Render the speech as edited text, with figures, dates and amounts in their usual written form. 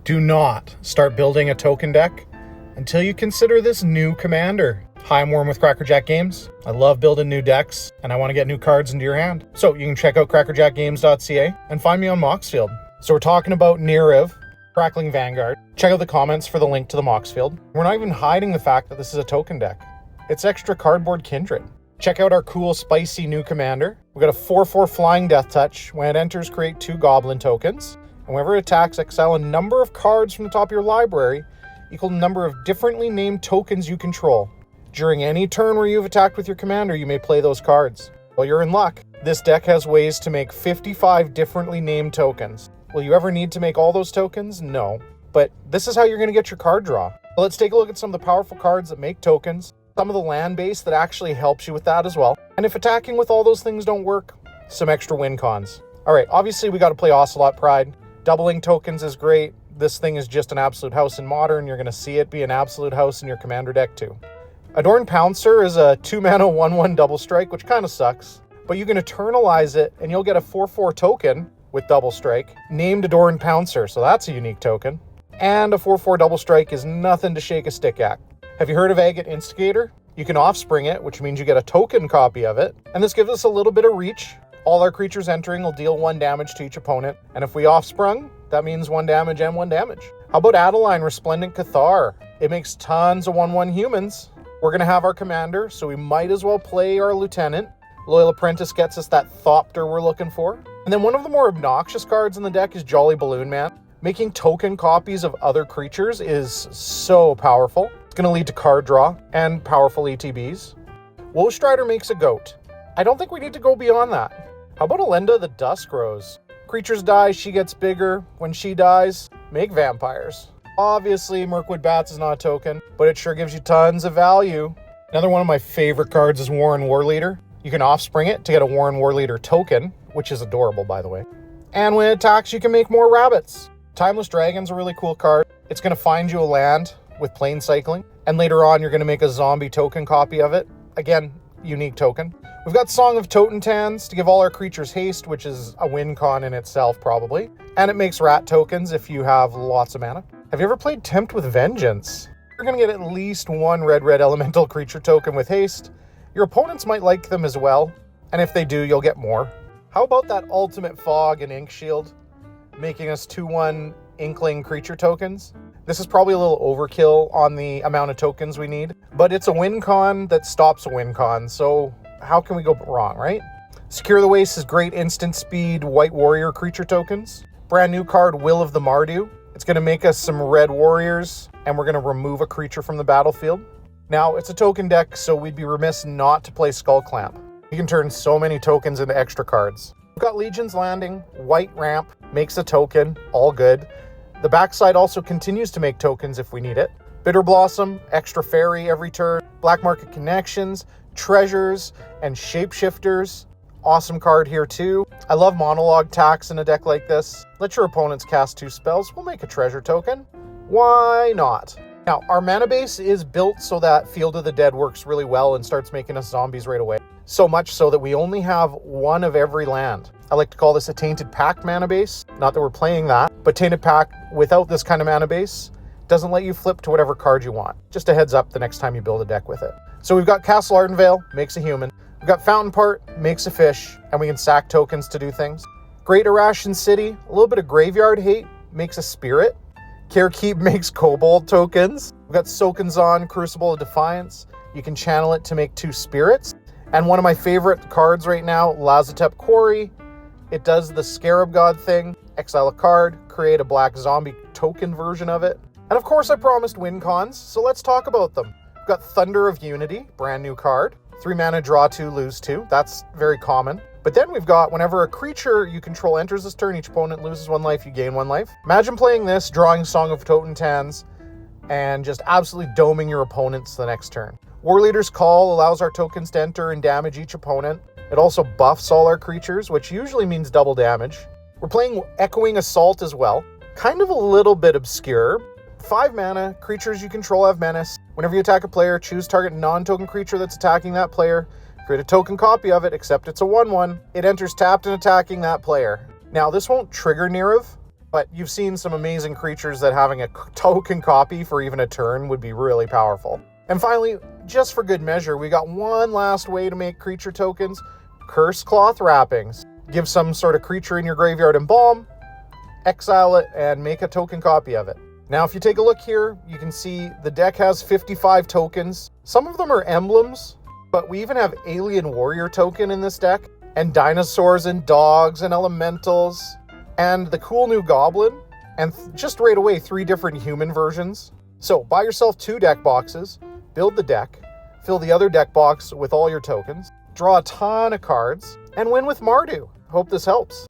Do not start building a token deck until you consider this new commander. Hi, I'm Warren with Crackerjack Games. I love building new decks, and I want to get new cards into your hand. So you can check out crackerjackgames.ca and find me on Moxfield. So we're talking about Neriv, Crackling Vanguard. Check out the comments for the link to the Moxfield. We're not even hiding the fact that this is a token deck. It's extra cardboard kindred. Check out our cool, spicy new commander. We've got a 4/4 flying death touch. When it enters, create 2 goblin tokens. And whenever it attacks, exile a number of cards from the top of your library equal to the number of differently named tokens you control. During any turn where you've attacked with your commander, you may play those cards. Well, you're in luck. This deck has ways to make 55 differently named tokens. Will you ever need to make all those tokens? No. But this is how you're going to get your card draw. Well, let's take a look at some of the powerful cards that make tokens, some of the land base that actually helps you with that as well. And if attacking with all those things don't work, some extra win cons. All right, obviously we got to play Ocelot Pride. Doubling tokens is great. This thing is just an absolute house in Modern. You're going to see it be an absolute house in your commander deck too. Adorned Pouncer is a 2-mana 1/1 double strike, which kind of sucks. But you can eternalize it and you'll get a 4/4 token with double strike named Adorned Pouncer, so that's a unique token. And a 4/4 double strike is nothing to shake a stick at. Have you heard of Agate Instigator? You can offspring it, which means you get a token copy of it. And this gives us a little bit of reach. All our creatures entering will deal 1 damage to each opponent. And if we offsprung, that means 1 damage and 1 damage. How about Adeline Resplendent Cathar? It makes tons of 1/1 humans. We're going to have our commander, so we might as well play our lieutenant. Loyal Apprentice gets us that Thopter we're looking for. And then one of the more obnoxious cards in the deck is Jolly Balloon Man. Making token copies of other creatures is so powerful. It's going to lead to card draw and powerful ETBs. Woe Strider makes a goat. I don't think we need to go beyond that. How about Elenda the Dusk Rose? Creatures die, she gets bigger. When she dies, make vampires. Obviously, Mirkwood Bats is not a token, but it sure gives you tons of value. Another one of my favorite cards is Warren Warleader. You can offspring it to get a Warren Warleader token, which is adorable, by the way. And when it attacks, you can make more rabbits. Timeless Dragon's a really cool card. It's going to find you a land with plane cycling, and later on, you're going to make a zombie token copy of it. Again, unique token. We've got Song of Totentans to give all our creatures haste, which is a win con in itself, probably. And it makes rat tokens if you have lots of mana. Have you ever played Tempt with Vengeance? You're going to get at least 1 red elemental creature token with haste. Your opponents might like them as well, and if they do, you'll get more. How about that Ultimate Fog and Ink Shield, making us 2/1 Inkling creature tokens? This is probably a little overkill on the amount of tokens we need, but it's a win con that stops a win con, so how can we go wrong, right? Secure the Waste is great instant speed White Warrior creature tokens. Brand new card, Will of the Mardi. It's going to make us some red warriors, and we're going to remove a creature from the battlefield. Now, it's a token deck, so we'd be remiss not to play Skull Clamp. You can turn so many tokens into extra cards. We've got Legion's Landing, White Ramp, makes a token, all good. The backside also continues to make tokens if we need it. Bitter Blossom, extra fairy every turn. Black Market Connections, Treasures, and Shapeshifters. Awesome card here too. I love Monologue Tax in a deck like this. Let your opponents cast 2 spells. We'll make a treasure token. Why not? Now, our mana base is built so that Field of the Dead works really well and starts making us zombies right away. So much so that we only have 1 of every land. I like to call this a Tainted Pact mana base. Not that we're playing that, but Tainted Pact without this kind of mana base doesn't let you flip to whatever card you want. Just a heads up the next time you build a deck with it. So we've got Castle Ardenvale, makes a human. We've got Fountain Part, makes a fish, and we can sack tokens to do things. Great Irration City, a little bit of Graveyard Hate, makes a spirit. Carekeep makes kobold tokens. We've got Sokenzon, Crucible of Defiance. You can channel it to make 2 spirits. And one of my favorite cards right now, Lazotep Quarry. It does the Scarab God thing. Exile a card, create a black zombie token version of it. And of course I promised win cons, so let's talk about them. We've got Thunder of Unity, brand new card. 3 mana, draw 2, lose 2. That's very common. But then we've got whenever a creature you control enters this turn, each opponent loses 1 life, you gain 1 life. Imagine playing this, drawing Song of Totentans, and just absolutely doming your opponents the next turn. Warleader's Call allows our tokens to enter and damage each opponent. It also buffs all our creatures, which usually means double damage. We're playing Echoing Assault as well. Kind of a little bit obscure. 5 mana, creatures you control have menace. Whenever you attack a player, choose target non-token creature that's attacking that player. Create a token copy of it, except it's a 1/1. It enters tapped and attacking that player. Now, this won't trigger Neriv, But you've seen some amazing creatures that having a token copy for even a turn would be really powerful. And finally, just for good measure, we got one last way to make creature tokens: Curse Cloth Wrappings. Give some sort of creature in your graveyard Embalm, exile it, and make a token copy of it. Now, if you take a look here, you can see the deck has 55 tokens. Some of them are emblems, but we even have Alien Warrior token in this deck, and dinosaurs and dogs and elementals, and the cool new goblin, and just right away 3 different human versions. So buy yourself 2 deck boxes, build the deck, fill the other deck box with all your tokens, draw a ton of cards, and win with Mardi. Hope this helps.